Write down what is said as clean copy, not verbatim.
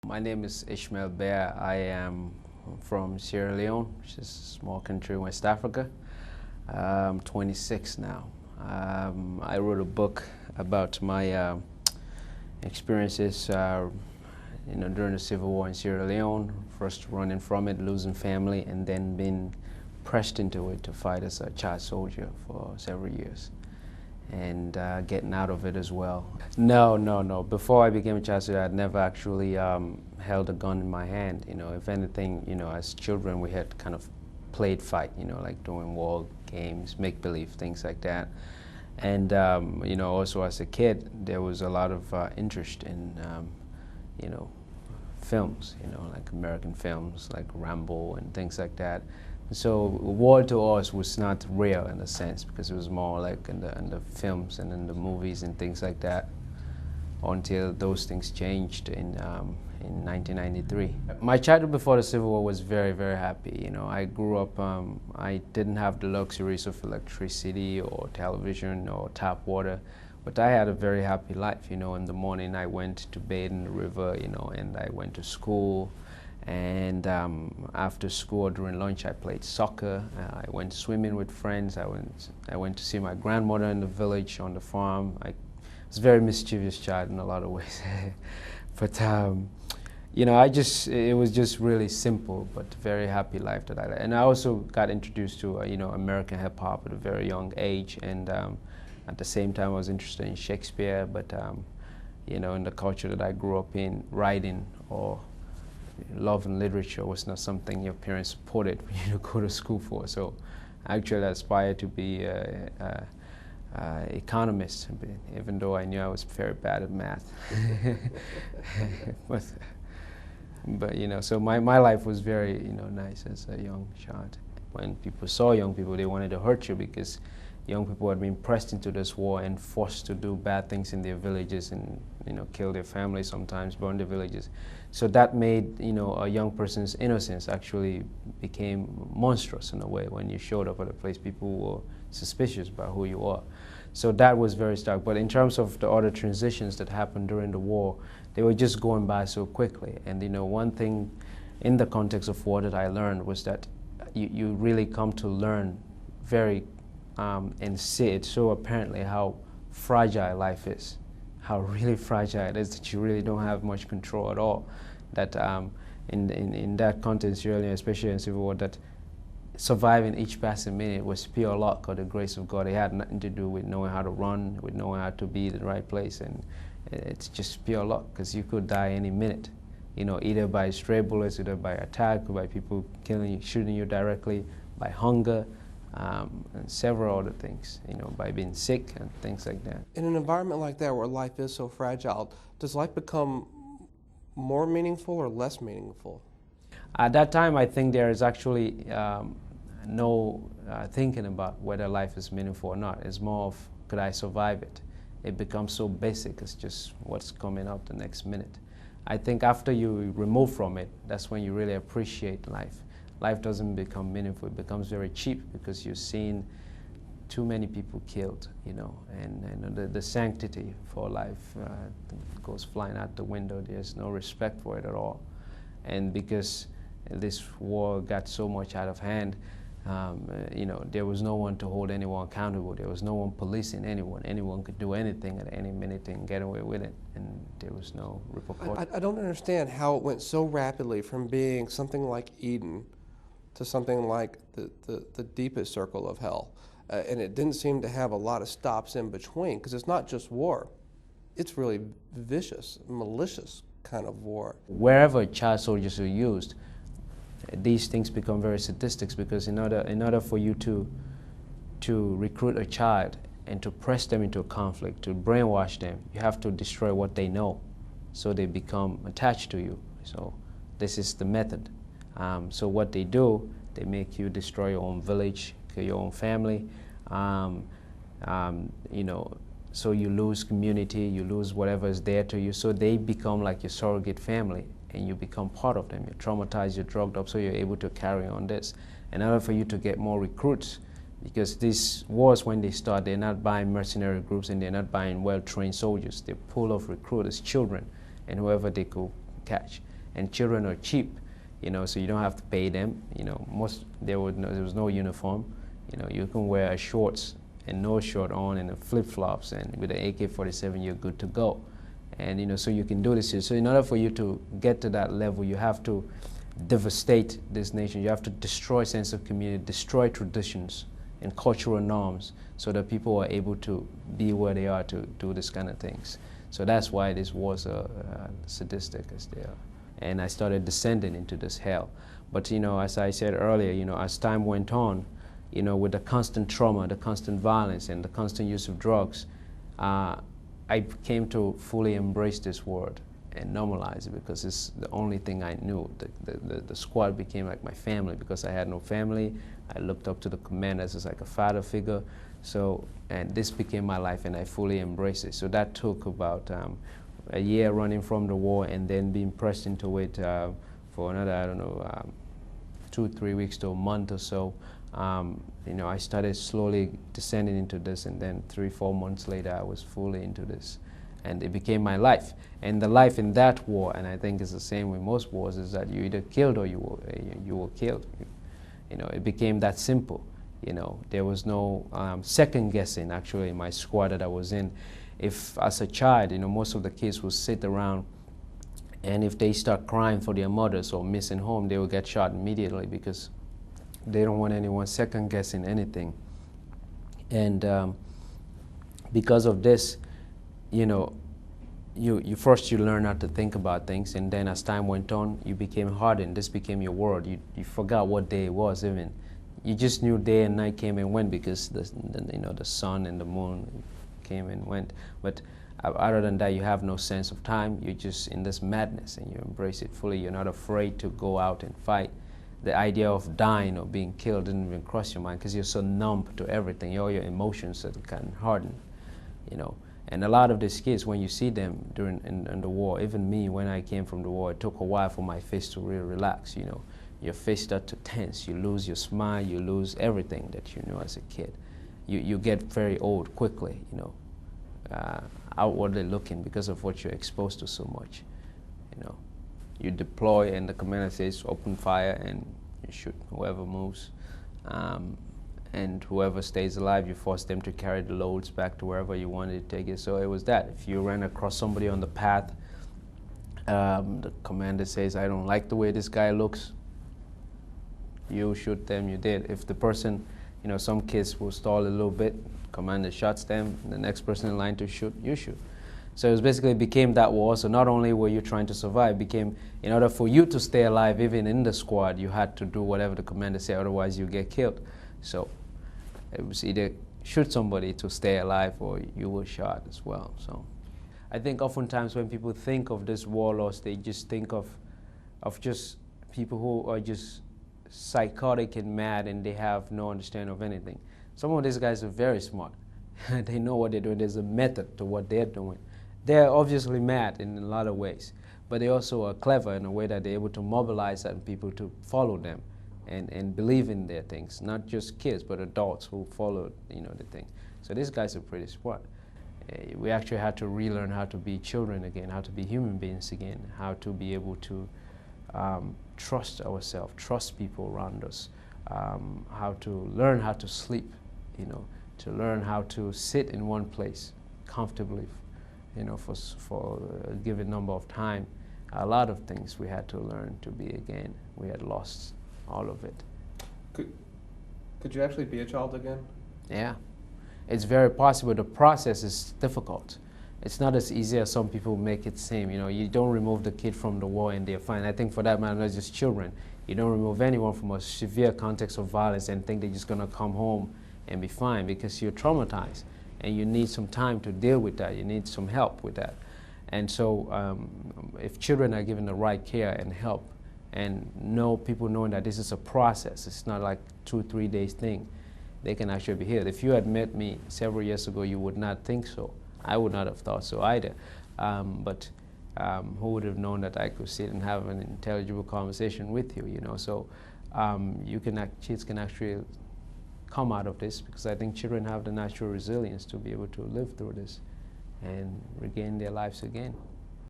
My name is Ishmael Beah. I am from Sierra Leone, which is a small country in West Africa. I'm 26 now. I wrote a book about my experiences during the civil war in Sierra Leone, first running from it, losing family, and then being pressed into it to fight as a child soldier for several years, and getting out of it as well. No. Before I became a child soldier, I'd never actually held a gun in my hand. If anything, as children, we had kind of played fight, like doing war games, make-believe, things like that. And, also as a kid, there was a lot of interest in, films, like American films, like Rambo and things like that. So war to us was not real in a sense, because it was more like in the films and in the movies and things like that, until those things changed in 1993. My childhood before the Civil War was very, very happy. I grew up, I didn't have the luxuries of electricity or television or tap water, but I had a very happy life. In the morning I went to bathe in the river, and I went to school. And after school, during lunch, I played soccer. I went swimming with friends. I went to see my grandmother in the village on the farm. I was a very mischievous child in a lot of ways. But, it was just really simple, but very happy life that I led. And I also got introduced to, American hip hop at a very young age. And at the same time, I was interested in Shakespeare, but, in the culture that I grew up in, writing or love and literature was not something your parents supported for you to go to school for. So actually I aspired to be an economist, even though I knew I was very bad at math. but so my life was very nice as a young child. When people saw young people, they wanted to hurt you, because young people had been pressed into this war and forced to do bad things in their villages and kill their families, sometimes burn their villages. So that made a young person's innocence actually became monstrous in a way. When you showed up at a place, people were suspicious about who you are. So that was very stark. But in terms of the other transitions that happened during the war, they were just going by so quickly. And one thing in the context of war that I learned was that you really come to learn very and see it so apparently how fragile life is, how really fragile it is, that you really don't have much control at all. That in that context, really, especially in Civil War, that surviving each passing minute was pure luck or the grace of God. It had nothing to do with knowing how to run, with knowing how to be in the right place, and it's just pure luck, because you could die any minute, either by stray bullets, either by attack, or by people killing you, shooting you directly, by hunger, and several other things, by being sick and things like that. In an environment like that where life is so fragile, does life become more meaningful or less meaningful? At that time, I think there is actually no thinking about whether life is meaningful or not. It's more of, could I survive it? It becomes so basic, it's just what's coming up the next minute. I think after you remove from it, that's when you really appreciate life. Life doesn't become meaningful, it becomes very cheap, because you've seen too many people killed, and the sanctity for life goes flying out the window. There's no respect for it at all. And because this war got so much out of hand, there was no one to hold anyone accountable. There was no one policing anyone. Anyone could do anything at any minute and get away with it, and there was no repercussion. I don't understand how it went so rapidly from being something like Eden to something like the deepest circle of hell. And it didn't seem to have a lot of stops in between, because it's not just war. It's really vicious, malicious kind of war. Wherever child soldiers are used, these things become very statistics, because in order for you to recruit a child and to press them into a conflict, to brainwash them, you have to destroy what they know, so they become attached to you. So this is the method. So what they do, they make you destroy your own village, kill your own family, so you lose community, you lose whatever is there to you, so they become like your surrogate family, and you become part of them. You're traumatized, you're drugged up, so you're able to carry on this. In order for you to get more recruits, because these wars, when they start, they're not buying mercenary groups and they're not buying well-trained soldiers. They're full of recruiters, children, and whoever they could catch. and children are cheap, you know, so you don't have to pay them. You know, there was no uniform. You know, you can wear a shorts and no shirt on and flip-flops, and with an AK-47 you're good to go. And you know, so you can do this here. So in order for you to get to that level, you have to devastate this nation. You have to destroy sense of community, destroy traditions and cultural norms, so that people are able to be where they are to do this kind of things. So that's why these wars are sadistic as they are. And I started descending into this hell. But you know, as I said earlier, you know, as time went on, you know, with the constant trauma, the constant violence, and the constant use of drugs, I came to fully embrace this word and normalize it, because it's the only thing I knew. The squad became like my family, because I had no family. I looked up to the commanders as like a father figure. So, and this became my life, and I fully embraced it. So that took about a year running from the war, and then being pressed into it for another, I don't know, 2-3 weeks to a month or so. You know, I started slowly descending into this, and then 3-4 months later, I was fully into this, and it became my life. And the life in that war, and I think it's the same with most wars, is that you either killed or you were killed. You know, it became that simple. You know, there was no second guessing. Actually, in my squad that I was in, if as a child, you know, most of the kids would sit around, and if they start crying for their mothers or missing home, they will get shot immediately, because they don't want anyone second guessing anything. And because of this, you know, you first learn how to think about things, and then as time went on, you became hardened. This became your world. You forgot what day it was even. You just knew day and night came and went, because you know, the sun and the moon came and went. But other than that, you have no sense of time. You're just in this madness, and you embrace it fully. You're not afraid to go out and fight. The idea of dying or being killed didn't even cross your mind, because you're so numb to everything. All your emotions that kind of harden, you know. And a lot of these kids, when you see them during in the war, even me, when I came from the war, it took a while for my face to really relax, you know. Your face starts to tense. You lose your smile. You lose everything that you knew as a kid. You get very old quickly, you know, outwardly looking, because of what you're exposed to so much, you know. You deploy, and the commander says open fire, and you shoot whoever moves. And whoever stays alive, you force them to carry the loads back to wherever you wanted to take it. So it was that. If you ran across somebody on the path, the commander says, I don't like the way this guy looks, you shoot them, you did. If the person, you know, some kids will stall a little bit, commander shots them, the next person in line to shoot, you shoot. So it basically became that war. So not only were you trying to survive, it became, in order for you to stay alive, even in the squad, you had to do whatever the commander said, otherwise you get killed. So it was either shoot somebody to stay alive, or you were shot as well. So I think oftentimes when people think of this warlords, they just think of just people who are just psychotic and mad, and they have no understanding of anything. Some of these guys are very smart. They know what they're doing. There's a method to what they're doing. They're obviously mad in a lot of ways, but they also are clever in a way that they're able to mobilize certain people to follow them and believe in their things. Not just kids, but adults who follow, you know, the thing. So these guys are pretty smart. We actually had to relearn how to be children again, how to be human beings again, how to be able to trust ourselves, trust people around us, how to learn how to sleep, you know, to learn how to sit in one place comfortably, you know, for a given number of time. A lot of things we had to learn to be again. We had lost all of it. Could you actually be a child again? Yeah, it's very possible. The process is difficult. It's not as easy as some people make it seem. You know, you don't remove the kid from the war and they're fine. I think for that matter, not just children. You don't remove anyone from a severe context of violence and think they're just going to come home and be fine, because you're traumatized and you need some time to deal with that. You need some help with that. And so if children are given the right care and help, and people knowing that this is a process, it's not like 2-3 days thing, they can actually be healed. If you had met me several years ago, you would not think so. I would not have thought so either. But who would have known that I could sit and have an intelligible conversation with you, you know? So kids can actually come out of this, because I think children have the natural resilience to be able to live through this and regain their lives again.